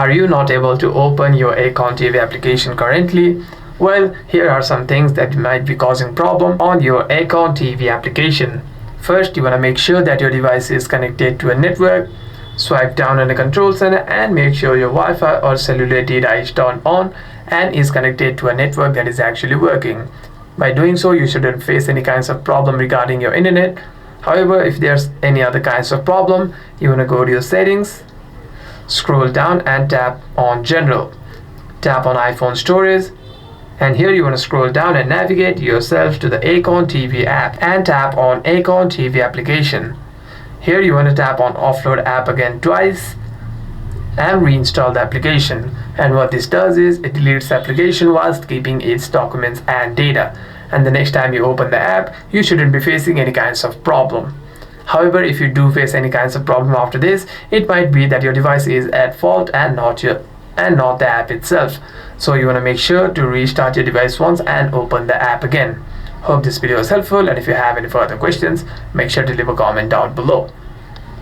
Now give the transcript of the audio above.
Are you not able to open your Acorn TV application currently? Well, here are some things that might be causing problem on your Acorn TV application. First, you want to make sure that your device is connected to a network. Swipe down on the control center and make sure your Wi-Fi or cellular data is turned on and is connected to a network that is actually working. By doing so, you shouldn't face any kinds of problem regarding your internet. However, if there's any other kinds of problem, you want to go to your settings, scroll down and tap on General. Tap on iPhone Storage, and here you want to scroll down and navigate yourself to the Acorn TV app and tap on Acorn TV application. Here you want to tap on Offload app again twice and reinstall the application. And what this does is it deletes the application whilst keeping its documents and data. And the next time you open the app, you shouldn't be facing any kinds of problem. However, if you do face any kinds of problem after this, it might be that your device is at fault and not the app itself. So you want to make sure to restart your device once and open the app again. Hope this video was helpful, and if you have any further questions, make sure to leave a comment down below.